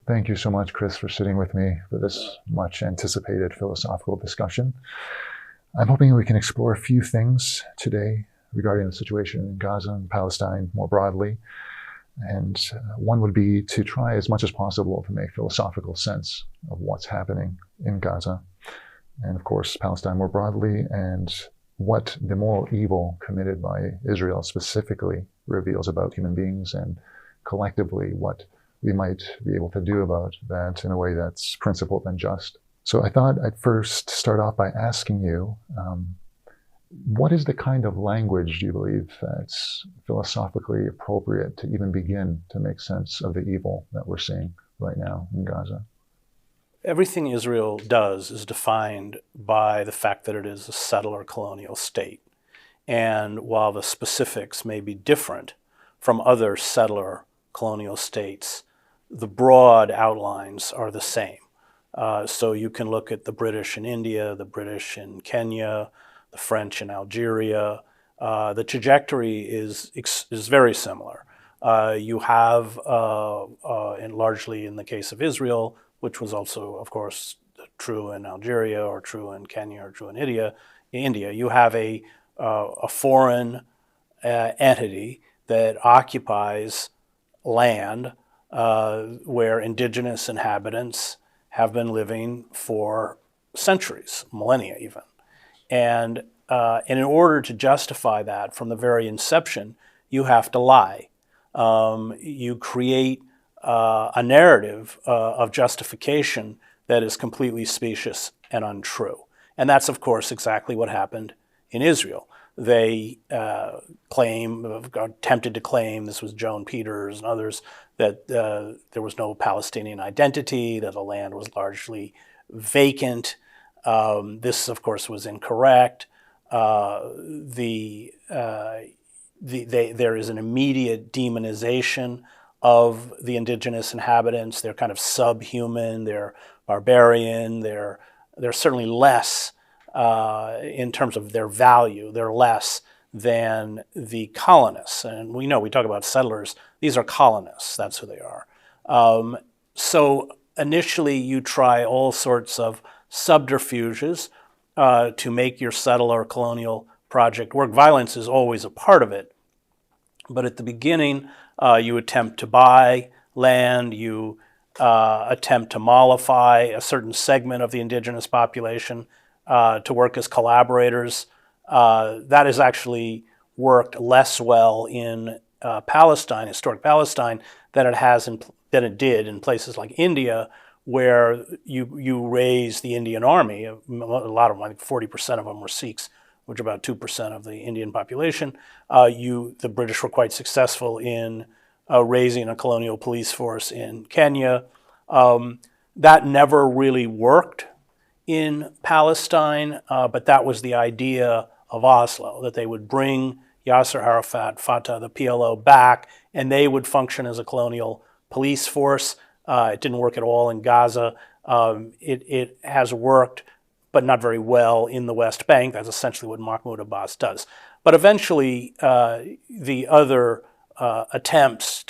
Thank you so much, Chris, for sitting with me for this much anticipated philosophical discussion. I'm hoping we can explore a few things today regarding the situation in Gaza and Palestine more broadly. And one would be to try as much as possible to make philosophical sense of what's happening in Gaza, and of course, Palestine more broadly, and what the moral evil committed by Israel specifically reveals about human beings, and collectively what we might be able to do about that in a way that's principled and just. So I thought I'd first start off by asking you, what is the kind of language, do you believe, that's philosophically appropriate to even begin to make sense of the evil that we're seeing right now in Gaza? Everything Israel does is defined by the fact that it is a settler colonial state. And while the specifics may be different from other settler colonial states, the broad outlines are the same. So you can look at the British in India, the British in Kenya, the French in Algeria. The trajectory is very similar. You have, and largely in the case of Israel, which was also, of course, true in Algeria or true in Kenya or true in India, you have a foreign entity that occupies land where indigenous inhabitants have been living for centuries, millennia even. And in order to justify that from the very inception, you have to lie. You create a narrative of justification that is completely specious and untrue. And that's, of course, exactly what happened in Israel. They attempted to claim, this was Joan Peters and others, that there was no Palestinian identity, that the land was largely vacant. This, of course, was incorrect. There is an immediate demonization of the indigenous inhabitants. They're kind of subhuman, they're barbarian, they're certainly less in terms of their value, they're less than the colonists. And we talk about settlers, these are colonists, that's who they are. So initially you try all sorts of subterfuges to make your settler colonial project work. Violence is always a part of it. But at the beginning, you attempt to buy land, you attempt to mollify a certain segment of the indigenous population to work as collaborators. That has actually worked less well in Palestine, historic Palestine, than it did in places like India, where you raise the Indian army. A lot of them, I think 40% of them were Sikhs, which are about 2% of the Indian population. The British were quite successful in raising a colonial police force in Kenya. That never really worked in Palestine, but that was the idea of Oslo, that they would bring Yasser Arafat, Fatah, the PLO back, and they would function as a colonial police force. It didn't work at all in Gaza. It has worked, but not very well in the West Bank. That's essentially what Mahmoud Abbas does. But eventually, the other attempts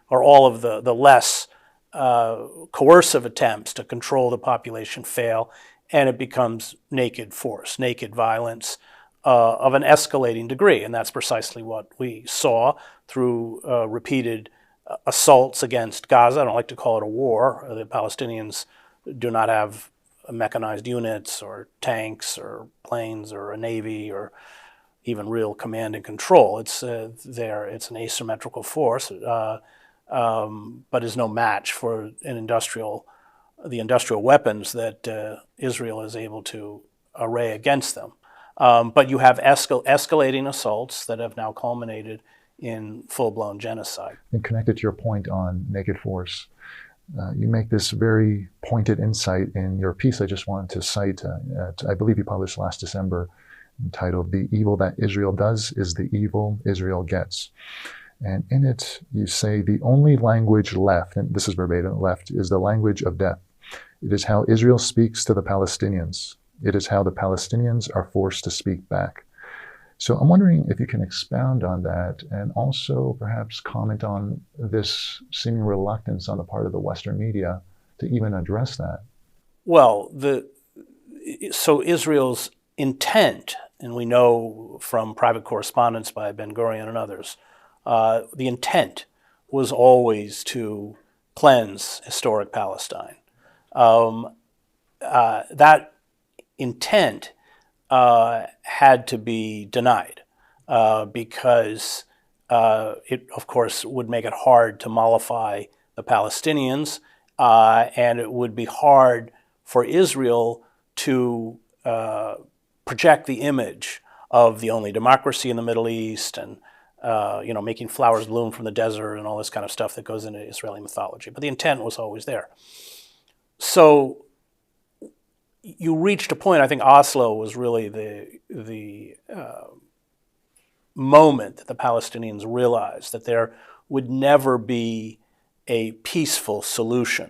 or all of the less coercive attempts to control the population fail, and it becomes naked force, naked violence of an escalating degree. And that's precisely what we saw through repeated assaults against Gaza. I don't like to call it a war. The Palestinians do not have mechanized units or tanks or planes or a navy or even real command and control. It's an asymmetrical force, but is no match for the industrial weapons that Israel is able to array against them. But you have escalating assaults that have now culminated in full-blown genocide. And connected to your point on naked force, you make this very pointed insight in your piece I just wanted to cite. I believe you published last December, entitled "The Evil That Israel Does Is the Evil Israel Gets." And in it, you say the only language left, and this is verbatim, left, is the language of death. It is how Israel speaks to the Palestinians. It is how the Palestinians are forced to speak back. So I'm wondering if you can expound on that and also perhaps comment on this seeming reluctance on the part of the Western media to even address that. Well, so Israel's intent, and we know from private correspondence by Ben Gurion and others, the intent was always to cleanse historic Palestine. That intent had to be denied because it, of course, would make it hard to mollify the Palestinians, and it would be hard for Israel to project the image of the only democracy in the Middle East and making flowers bloom from the desert and all this kind of stuff that goes into Israeli mythology. But the intent was always there. So you reached a point, I think Oslo was really the moment that the Palestinians realized that there would never be a peaceful solution,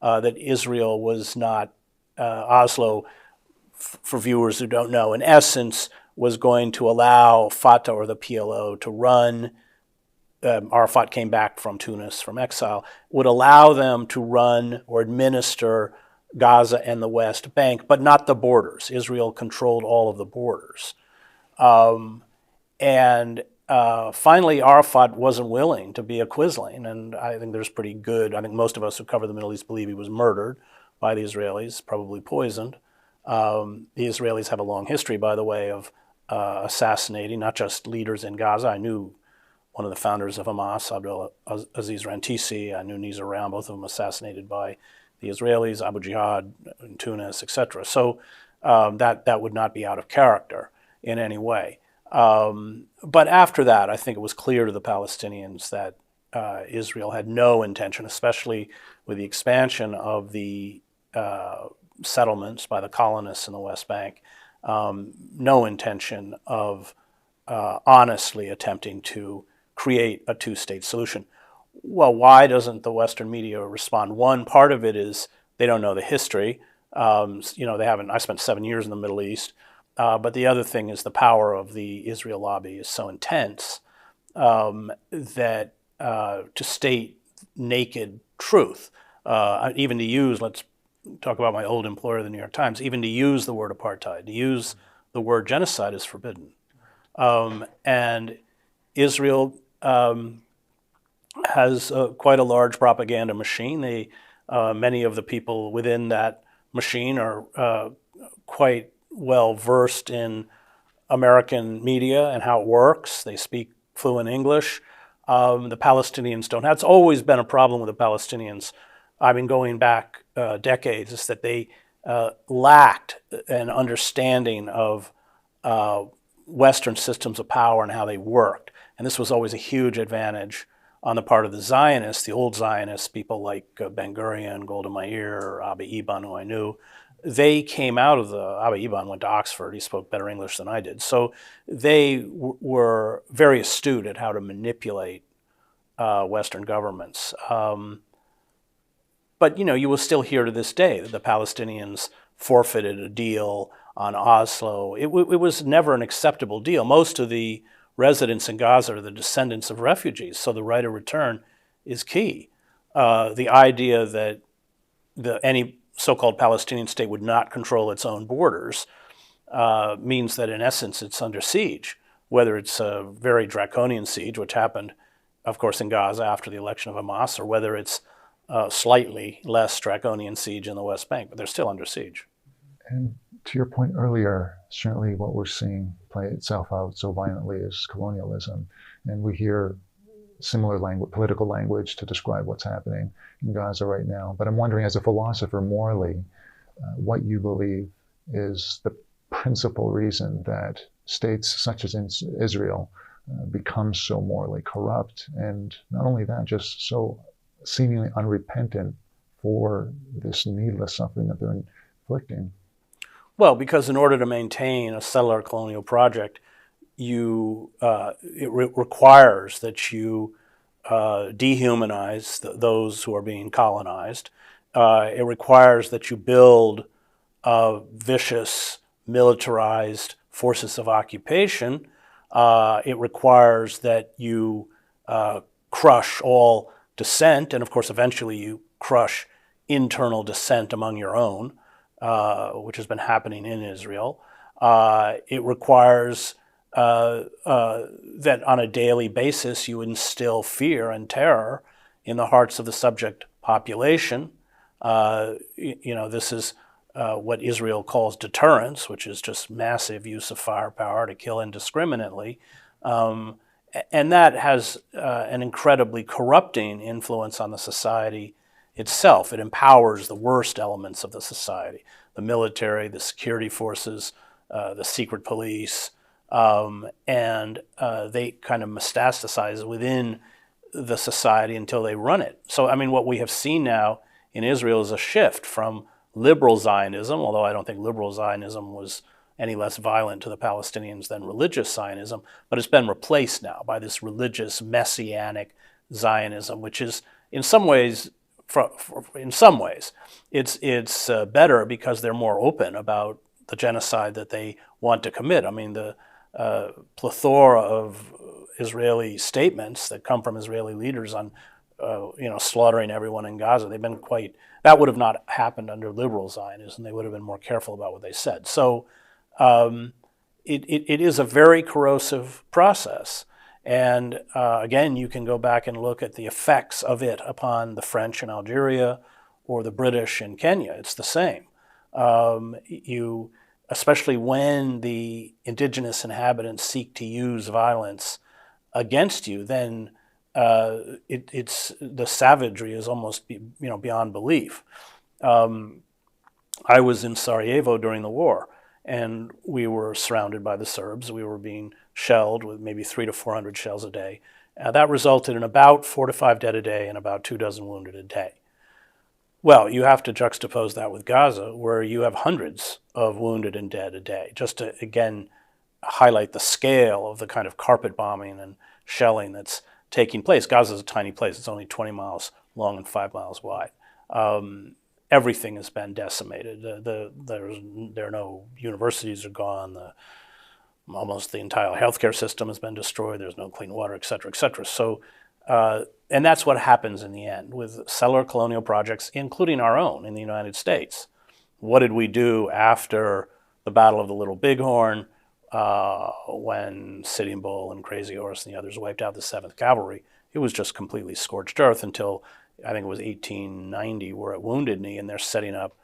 that Israel was not, Oslo, for viewers who don't know, in essence, was going to allow Fatah or the PLO to run. Arafat came back from Tunis from exile, would allow them to run or administer Gaza and the West Bank, but not the borders. Israel controlled all of the borders. And finally, Arafat wasn't willing to be a quisling, and I think there's pretty good, I think most of us who cover the Middle East believe he was murdered by the Israelis, probably poisoned. The Israelis have a long history, by the way, of assassinating not just leaders in Gaza. I knew one of the founders of Hamas, Abdul Aziz Rantisi. I knew Nizar Ram, both of them assassinated by the Israelis, Abu Jihad in Tunis, etc. So that would not be out of character in any way. But after that, I think it was clear to the Palestinians that Israel had no intention, especially with the expansion of the settlements by the colonists in the West Bank, no intention of honestly attempting to create a two-state solution. Well, why doesn't the Western media respond? One part of it is they don't know the history. They haven't. I spent 7 years in the Middle East, but the other thing is the power of the Israel lobby is so intense that to state naked truth, even to use, let's talk about my old employer, the New York Times, even to use the word apartheid, to use the word genocide is forbidden. And Israel has quite a large propaganda machine. Many of the people within that machine are quite well versed in American media and how it works. They speak fluent English. The Palestinians don't. That's always been a problem with the Palestinians. I've been going back decades, is that they lacked an understanding of Western systems of power and how they worked. And this was always a huge advantage on the part of the Zionists, the old Zionists, people like Ben Gurion, Golda Meir, Abba Eban, who I knew. They came out of Abba Eban went to Oxford. He spoke better English than I did. So they were very astute at how to manipulate Western governments. But, you will still hear to this day that the Palestinians forfeited a deal on Oslo. It was never an acceptable deal. Most of the residents in Gaza are the descendants of refugees, so the right of return is key. The idea that any so-called Palestinian state would not control its own borders means that, in essence, it's under siege, whether it's a very draconian siege, which happened, of course, in Gaza after the election of Hamas, or whether it's slightly less draconian siege in the West Bank, but they're still under siege. And to your point earlier, certainly what we're seeing play itself out so violently is colonialism. And we hear similar political language to describe what's happening in Gaza right now. But I'm wondering, as a philosopher, morally, what you believe is the principal reason that states such as Israel become so morally corrupt. And not only that, just so seemingly unrepentant for this needless suffering that they're inflicting. Well, because in order to maintain a settler colonial project, it requires that you dehumanize those who are being colonized. It requires that you build vicious, militarized forces of occupation It requires that you crush all dissent, and of course, eventually you crush internal dissent among your own, which has been happening in Israel. It requires that on a daily basis you instill fear and terror in the hearts of the subject population. This is what Israel calls deterrence, which is just massive use of firepower to kill indiscriminately. And that has an incredibly corrupting influence on the society itself. It empowers the worst elements of the society, the military, the security forces, the secret police, and they kind of metastasize within the society until they run it. So, I mean, what we have seen now in Israel is a shift from liberal Zionism, although I don't think liberal Zionism was any less violent to the Palestinians than religious Zionism, but it's been replaced now by this religious messianic Zionism, which is in some ways, it's better because they're more open about the genocide that they want to commit. I mean, the plethora of Israeli statements that come from Israeli leaders on, slaughtering everyone in Gaza, they've been quite. That would have not happened under liberal Zionism. They would have been more careful about what they said. So it is a very corrosive process. And again, you can go back and look at the effects of it upon the French in Algeria or the British in Kenya. It's the same. Especially when the indigenous inhabitants seek to use violence against you, then it's the savagery is almost beyond belief. I was in Sarajevo during the war, and we were surrounded by the Serbs. We were being shelled with maybe 300 to 400 shells a day. That resulted in about 4 to 5 dead a day and about 24 wounded a day. Well, you have to juxtapose that with Gaza, where you have hundreds of wounded and dead a day, just to, again, highlight the scale of the kind of carpet bombing and shelling that's taking place. Gaza is a tiny place. It's only 20 miles long and 5 miles wide. Everything has been decimated. There are no universities are gone. Almost the entire healthcare system has been destroyed. There's no clean water, et cetera, et cetera. So, and that's what happens in the end with settler colonial projects, including our own in the United States. What did we do after the Battle of the Little Bighorn, when Sitting Bull and Crazy Horse and the others wiped out the 7th Cavalry? It was just completely scorched earth until I think it was 1890, where at Wounded Knee, and they're setting up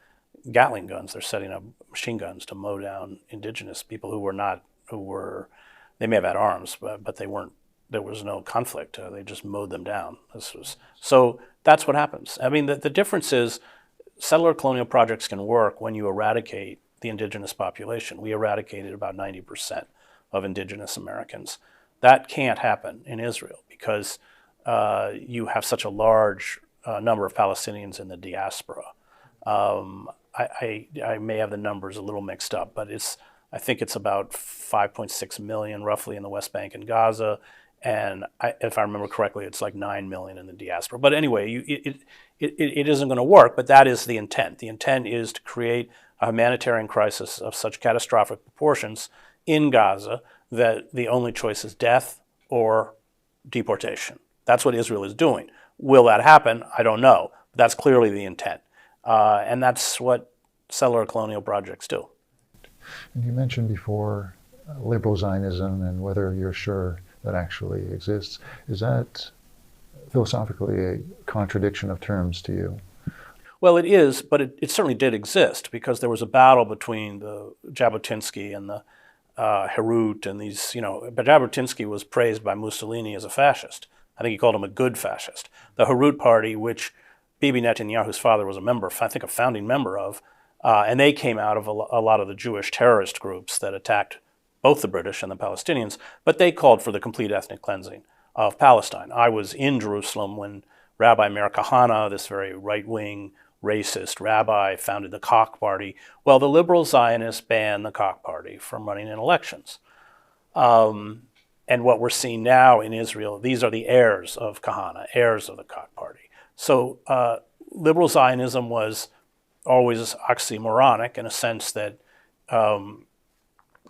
Gatling guns. They're setting up machine guns to mow down indigenous people they may have had arms, but they weren't. There was no conflict. They just mowed them down. So that's what happens. I mean, the difference is settler colonial projects can work when you eradicate the indigenous population. We eradicated about 90% of indigenous Americans. That can't happen in Israel because you have such a large number of Palestinians in the diaspora. I may have the numbers a little mixed up, but I think it's about 5.6 million roughly in the West Bank and Gaza, and if I remember correctly, it's like 9 million in the diaspora. But anyway, it isn't going to work, but that is the intent. The intent is to create a humanitarian crisis of such catastrophic proportions in Gaza that the only choice is death or deportation. That's what Israel is doing. Will that happen? I don't know. But that's clearly the intent. And that's what settler colonial projects do. And you mentioned before liberal Zionism and whether you're sure that actually exists. Is that philosophically a contradiction of terms to you? Well, it is, but it certainly did exist because there was a battle between the Jabotinsky and the Herut and these, but Jabotinsky was praised by Mussolini as a fascist. I think he called him a good fascist. The Herut party, which Bibi Netanyahu's father was a member, I think a founding member of, and they came out of a lot of the Jewish terrorist groups that attacked both the British and the Palestinians, but they called for the complete ethnic cleansing of Palestine. I was in Jerusalem when Rabbi Meir Kahane, this very right-wing, racist rabbi, founded the Koch party. Well, the liberal Zionists banned the Koch party from running in elections. And what we're seeing now in Israel, these are the heirs of Kahane, heirs of the Koch party. So liberal Zionism was always oxymoronic in a sense that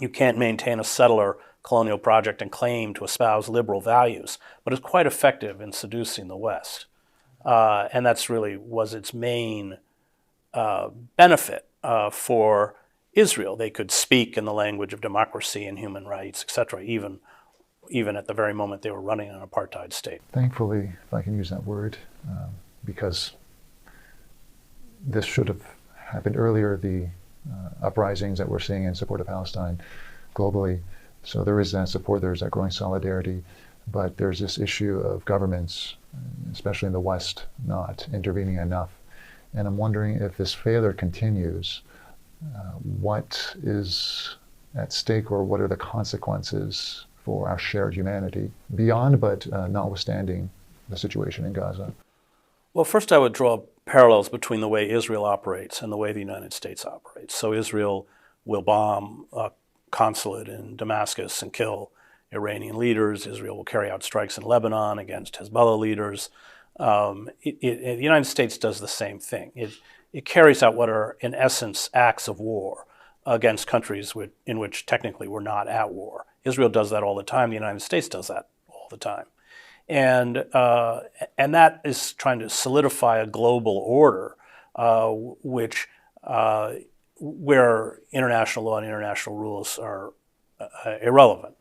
you can't maintain a settler colonial project and claimed to espouse liberal values, but is quite effective in seducing the West. And that's really was its main benefit for Israel. They could speak in the language of democracy and human rights, etc., even at the very moment they were running an apartheid state. Thankfully, if I can use that word, because this should have happened earlier, the uprisings that we're seeing in support of Palestine globally. So there is that support, there's that growing solidarity, but there's this issue of governments, especially in the West, not intervening enough. And I'm wondering if this failure continues, what is at stake, or what are the consequences for our shared humanity beyond, but notwithstanding the situation in Gaza? Well, first I would draw parallels between the way Israel operates and the way the United States operates. So Israel will bomb a consulate in Damascus and kill Iranian leaders. Israel will carry out strikes in Lebanon against Hezbollah leaders. The United States does the same thing. It carries out what are, in essence, acts of war against countries in which technically we're not at war. Israel does that all the time. The United States does that all the time. And that is trying to solidify a global order, where international law and international rules are irrelevant.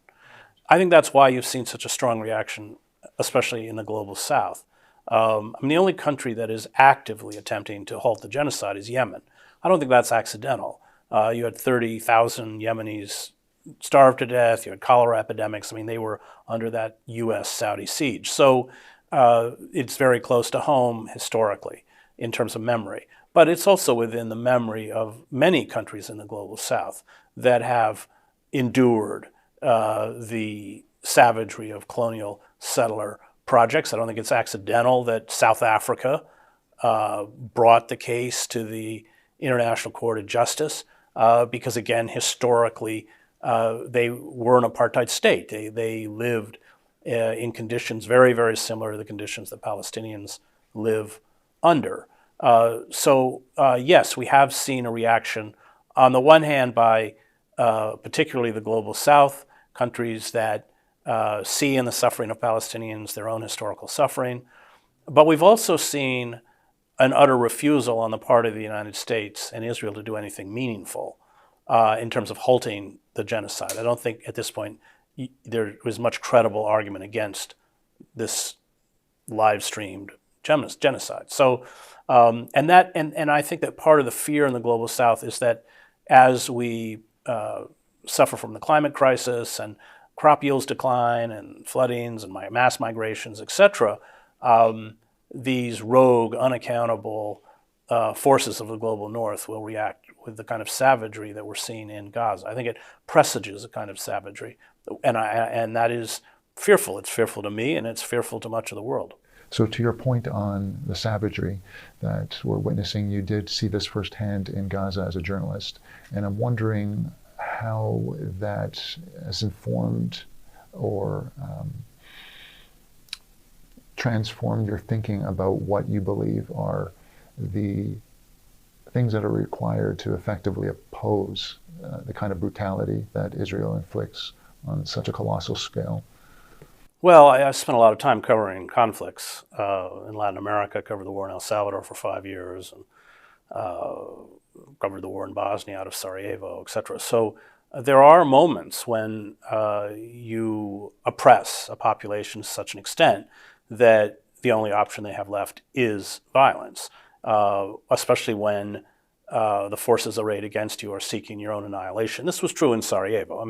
I think that's why you've seen such a strong reaction, especially in the global South. The only country that is actively attempting to halt the genocide is Yemen. I don't think that's accidental. You had 30,000 Yemenis starved to death. You had cholera epidemics. They were under that U.S.-Saudi siege. So it's very close to home historically in terms of memory. But it's also within the memory of many countries in the global South that have endured the savagery of colonial settler projects. I don't think it's accidental that South Africa brought the case to the International Court of Justice because, again, historically, they were an apartheid state. They lived in conditions very, very similar to the conditions that Palestinians live under. Yes, we have seen a reaction on the one hand by particularly the global South, countries that see in the suffering of Palestinians their own historical suffering. But we've also seen an utter refusal on the part of the United States and Israel to do anything meaningful in terms of halting the genocide. I don't think at this point there was much credible argument against this live-streamed genocide. So, and I think that part of the fear in the global South is that as we suffer from the climate crisis and crop yields decline and floodings and mass migrations, etc., these rogue, unaccountable forces of the global North will react with the kind of savagery that we're seeing in Gaza. I think it presages a kind of savagery, and that is fearful. It's fearful to me, and it's fearful to much of the world. So to your point on the savagery that we're witnessing, you did see this firsthand in Gaza as a journalist, and I'm wondering how that has informed or transformed your thinking about what you believe are the things that are required to effectively oppose the kind of brutality that Israel inflicts on such a colossal scale. Well, I spent a lot of time covering conflicts in Latin America. Covered the war in El Salvador for 5 years, and covered the war in Bosnia out of Sarajevo, etc. So there are moments when you oppress a population to such an extent that the only option they have left is violence, especially when the forces arrayed against you are seeking your own annihilation. This was true in Sarajevo.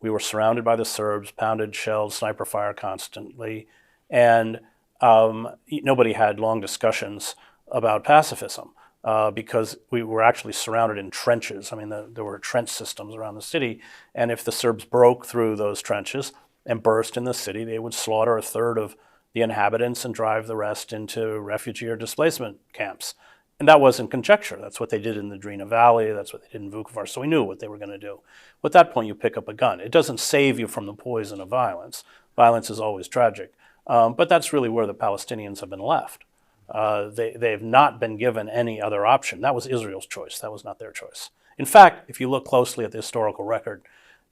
We were surrounded by the Serbs, pounded shells, sniper fire constantly, and nobody had long discussions about pacifism because we were actually surrounded in trenches. There were trench systems around the city, and if the Serbs broke through those trenches and burst in the city, they would slaughter a third of the inhabitants and drive the rest into refugee or displacement camps. And that wasn't conjecture. That's what they did in the Drina Valley. That's what they did in Vukovar. So we knew what they were going to do. At that point, you pick up a gun. It doesn't save you from the poison of violence. Violence is always tragic. But that's really where the Palestinians have been left. They have not been given any other option. That was Israel's choice. That was not their choice. In fact, if you look closely at the historical record,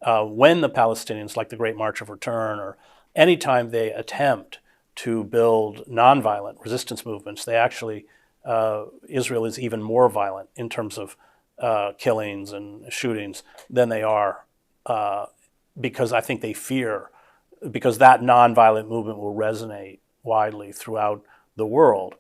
when the Palestinians, like the Great March of Return, or anytime they attempt to build nonviolent resistance movements, they actually, Israel is even more violent in terms of killings and shootings than they are, because I think they fear, because that nonviolent movement will resonate widely throughout the world.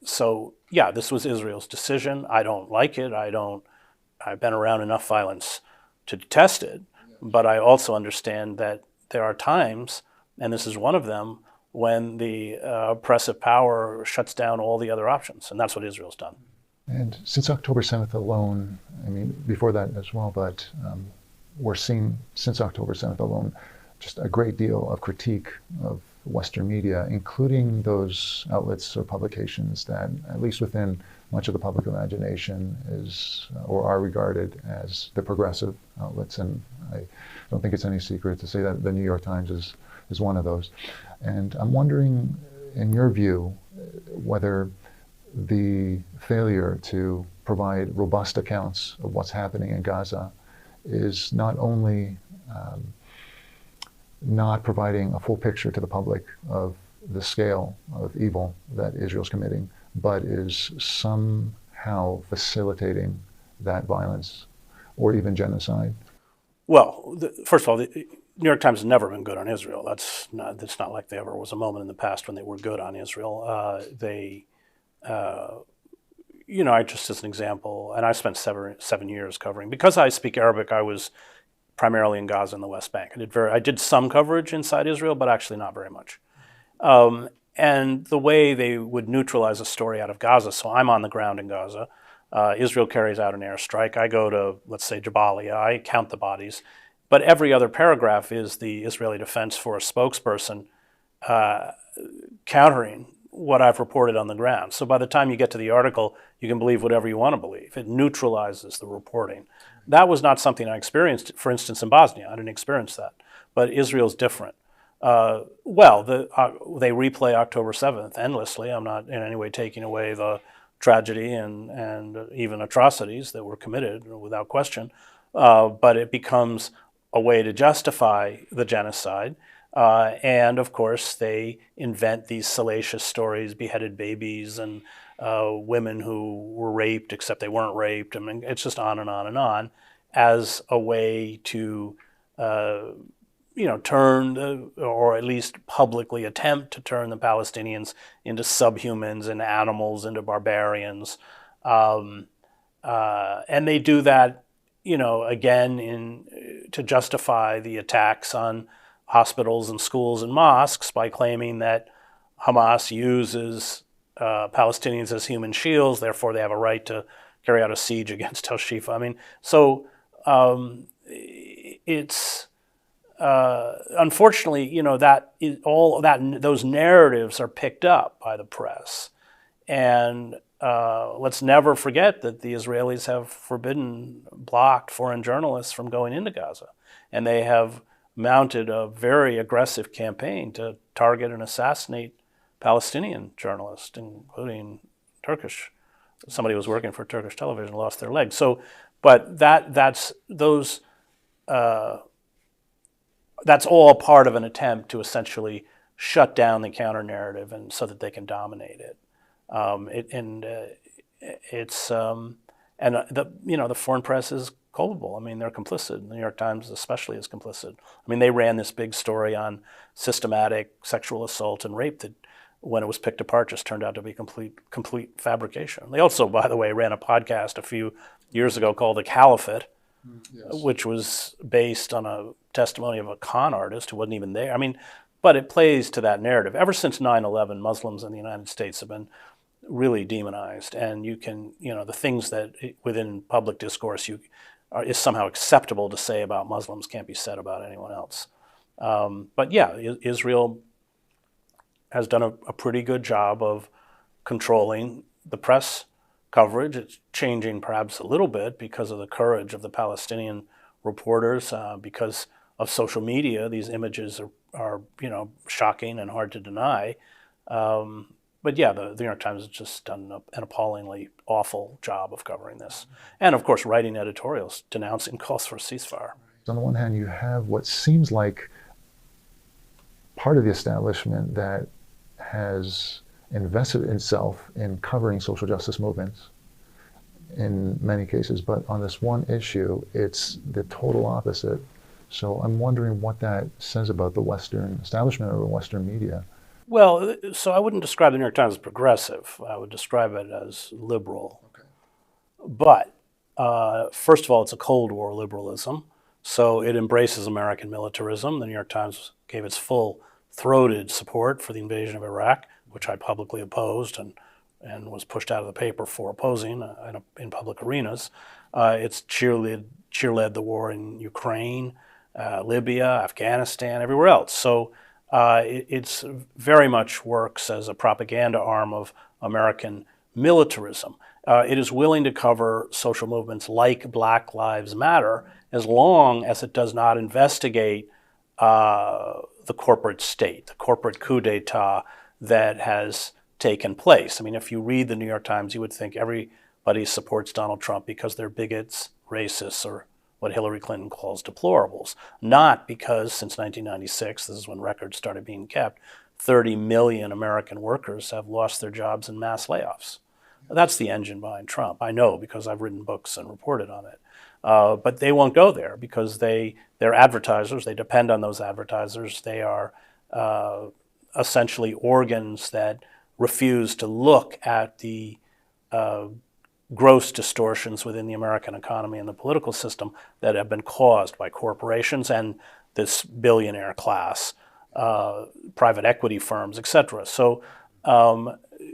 So yeah, this was Israel's decision. I don't like it. I've been around enough violence to detest it, but I also understand that there are times, and this is one of them, when the oppressive power shuts down all the other options, and that's what Israel's done. And since October 7th alone, I mean, before that as well, but we're seeing since October 7th alone just a great deal of critique of Western media, including those outlets or publications that, at least within much of the public imagination, is or are regarded as the progressive outlets. And I don't think it's any secret to say that the New York Times is one of those. And I'm wondering, in your view, whether the failure to provide robust accounts of what's happening in Gaza is not only not providing a full picture to the public of the scale of evil that Israel's committing, but is somehow facilitating that violence or even genocide? Well, first of all, the New York Times has never been good on Israel. It's not like there ever was a moment in the past when they were good on Israel. I just as an example, and I spent 7 years covering. Because I speak Arabic, I was primarily in Gaza and the West Bank. I did some coverage inside Israel, but actually not very much. And the way they would neutralize a story out of Gaza, so I'm on the ground in Gaza. Israel carries out an airstrike. I go to, let's say, Jabalia. I count the bodies. But every other paragraph is the Israeli Defense Force spokesperson countering what I've reported on the ground. So by the time you get to the article, you can believe whatever you want to believe. It neutralizes the reporting. That was not something I experienced, for instance, in Bosnia. I didn't experience that. But Israel's different. They replay October 7th endlessly. I'm not in any way taking away the tragedy and even atrocities that were committed, without question. But it becomes a way to justify the genocide. And of course, they invent these salacious stories, beheaded babies and women who were raped, except they weren't raped. I mean, it's just on and on and on, as a way to, turn, or at least publicly attempt to turn the Palestinians into subhumans, into animals, into barbarians. And they do that, again, to justify the attacks on hospitals and schools and mosques by claiming that Hamas uses Palestinians as human shields, therefore they have a right to carry out a siege against Al-Shifa. I mean, so it's unfortunately, those narratives are picked up by the press, and let's never forget that the Israelis have blocked foreign journalists from going into Gaza, and they have mounted a very aggressive campaign to target and assassinate Palestinian journalists, including Turkish. Somebody who was working for Turkish television lost their leg. So, but that's all part of an attempt to essentially shut down the counter narrative, and so that they can dominate it. The foreign press is culpable. I mean, they're complicit. The New York Times especially is complicit. I mean, they ran this big story on systematic sexual assault and rape that, when it was picked apart, just turned out to be complete fabrication. They also, by the way, ran a podcast a few years ago called The Caliphate, which was based on a testimony of a con artist who wasn't even there. I mean, but it plays to that narrative. Ever since 9/11, Muslims in the United States have been really demonized, and you can, the things that within public discourse is somehow acceptable to say about Muslims can't be said about anyone else. But yeah, Israel has done a pretty good job of controlling the press coverage. It's changing perhaps a little bit because of the courage of the Palestinian reporters, because of social media. These images are shocking and hard to deny. But yeah, the New York Times has just done an appallingly awful job of covering this. And of course, writing editorials denouncing calls for a ceasefire. On the one hand, you have what seems like part of the establishment that has invested itself in covering social justice movements in many cases, but on this one issue, it's the total opposite. So I'm wondering what that says about the Western establishment or Western media. Well, so I wouldn't describe the New York Times as progressive. I would describe it as liberal. Okay. But first of all, it's a Cold War liberalism, so it embraces American militarism. The New York Times gave its full-throated support for the invasion of Iraq, which I publicly opposed and was pushed out of the paper for opposing in public arenas. It's cheerled the war in Ukraine, Libya, Afghanistan, everywhere else. So it's very much works as a propaganda arm of American militarism. It is willing to cover social movements like Black Lives Matter as long as it does not investigate the corporate state, the corporate coup d'etat that has taken place. I mean, if you read the New York Times, you would think everybody supports Donald Trump because they're bigots, racists, or what Hillary Clinton calls deplorables. Not because since 1996, this is when records started being kept, 30 million American workers have lost their jobs in mass layoffs. That's the engine behind Trump. I know because I've written books and reported on it. But they won't go there because they're advertisers. They depend on those advertisers. They are essentially organs that refuse to look at the gross distortions within the American economy and the political system that have been caused by corporations and this billionaire class, private equity firms, etc. So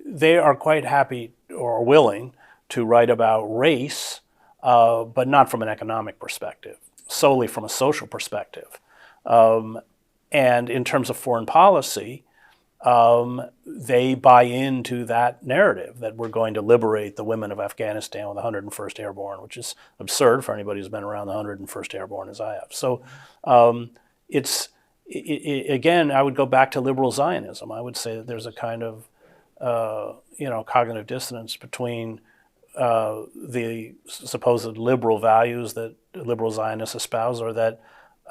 they are quite happy or willing to write about race, but not from an economic perspective, solely from a social perspective. And in terms of foreign policy, they buy into that narrative that we're going to liberate the women of Afghanistan with the 101st Airborne, which is absurd for anybody who's been around the 101st Airborne as I have. So again, I would go back to liberal Zionism. I would say that there's a kind of cognitive dissonance between the supposed liberal values that liberal Zionists espouse or that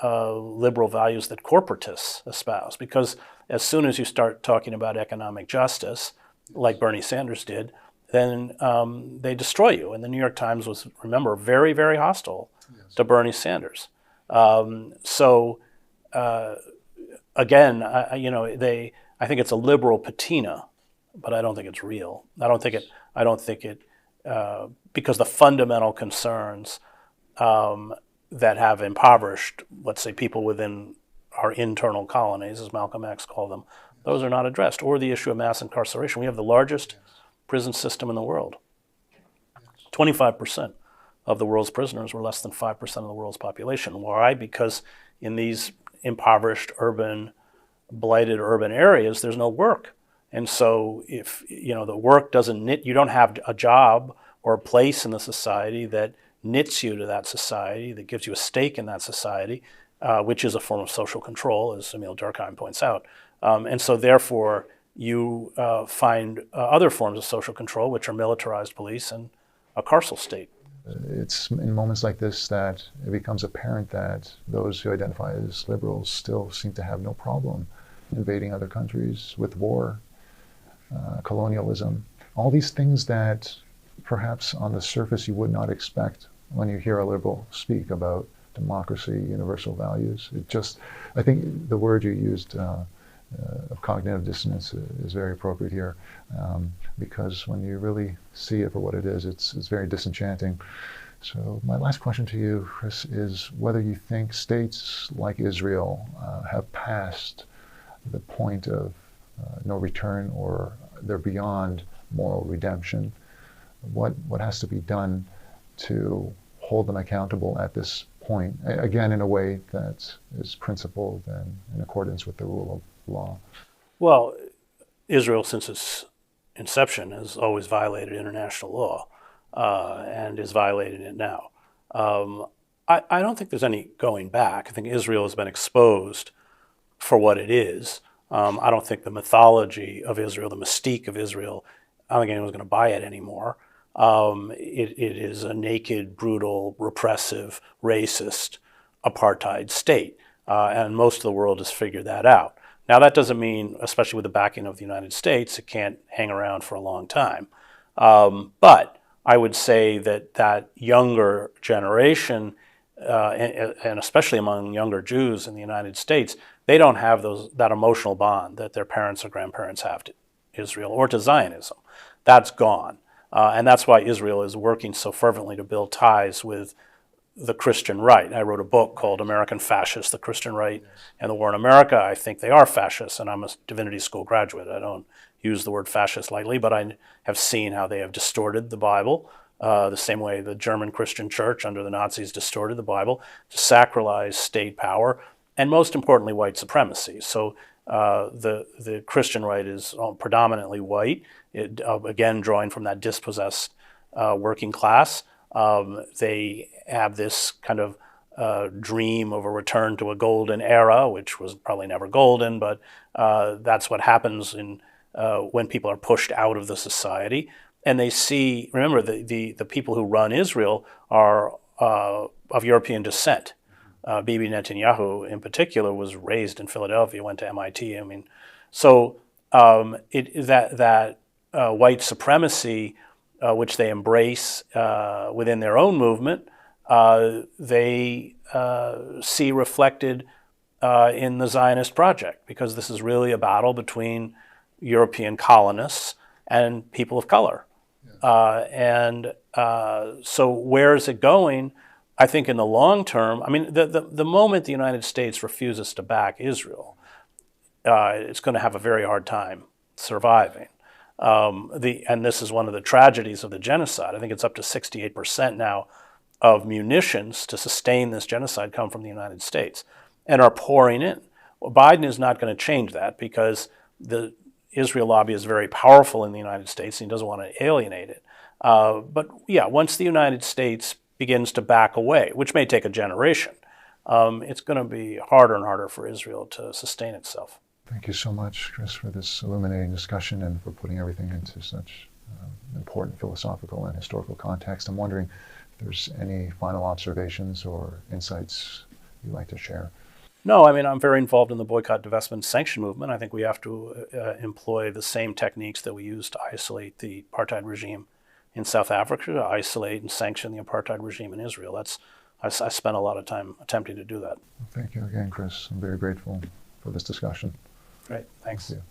liberal values that corporatists espouse. Because as soon as you start talking about economic justice, like Bernie Sanders did, then they destroy you. And the New York Times was, remember, very, very hostile to Bernie Sanders. Again, I think it's a liberal patina, but I don't think it's real. I don't think it because the fundamental concerns that have impoverished, let's say, people within our internal colonies, as Malcolm X called them, those are not addressed. Or the issue of mass incarceration. We have the largest prison system in the world. 25% of the world's prisoners were less than 5% of the world's population. Why? Because in these impoverished, blighted urban areas, there's no work. And so if the work doesn't knit, you don't have a job or a place in the society that knits you to that society, that gives you a stake in that society, which is a form of social control, as Emil Durkheim points out. And so therefore, you find other forms of social control, which are militarized police and a carceral state. It's in moments like this that it becomes apparent that those who identify as liberals still seem to have no problem invading other countries with war, colonialism, all these things that perhaps on the surface you would not expect when you hear a liberal speak about democracy, universal values. I think the word you used of cognitive dissonance is very appropriate here, because when you really see it for what it is, it's very disenchanting. So my last question to you, Chris, is whether you think states like Israel have passed the point of no return, or they're beyond moral redemption. What has to be done to hold them accountable at this point, again, in a way that is principled and in accordance with the rule of law? Well, Israel, since its inception, has always violated international law and is violating it now. I don't think there's any going back. I think Israel has been exposed for what it is. I don't think the mythology of Israel, the mystique of Israel, I don't think anyone's going to buy it anymore. It is a naked, brutal, repressive, racist apartheid state. And most of the world has figured that out. Now, that doesn't mean, especially with the backing of the United States, it can't hang around for a long time. But I would say that that younger generation, and especially among younger Jews in the United States, they don't have that emotional bond that their parents or grandparents have to Israel or to Zionism. That's gone. And that's why Israel is working so fervently to build ties with the Christian right. I wrote a book called American Fascists, the Christian Right and the War in America. I think they are fascists, and I'm a divinity school graduate. I don't use the word fascist lightly, but I have seen how they have distorted the Bible, the same way the German Christian church under the Nazis distorted the Bible to sacralize state power, and most importantly, white supremacy. So the Christian right is predominantly white, again, drawing from that dispossessed working class. They have this kind of dream of a return to a golden era, which was probably never golden, but that's what happens when people are pushed out of the society. And they see, remember, the people who run Israel are of European descent. Bibi Netanyahu, in particular, was raised in Philadelphia, went to MIT. I mean, so that white supremacy, which they embrace within their own movement, they see reflected in the Zionist project, because this is really a battle between European colonists and people of color. So where is it going? I think in the long term, I mean, the moment the United States refuses to back Israel, it's going to have a very hard time surviving. And this is one of the tragedies of the genocide. I think it's up to 68% now of munitions to sustain this genocide come from the United States and are pouring in. Well, Biden is not going to change that, because the Israel lobby is very powerful in the United States and he doesn't want to alienate it. But yeah, once the United States begins to back away, which may take a generation, it's going to be harder and harder for Israel to sustain itself. Thank you so much, Chris, for this illuminating discussion and for putting everything into such important philosophical and historical context. I'm wondering if there's any final observations or insights you'd like to share. No, I mean, I'm very involved in the boycott, divestment, sanction movement. I think we have to employ the same techniques that we use to isolate the apartheid regime in South Africa, to isolate and sanction the apartheid regime in Israel. I spent a lot of time attempting to do that. Thank you again, Chris. I'm very grateful for this discussion. Great, thanks. Thank you.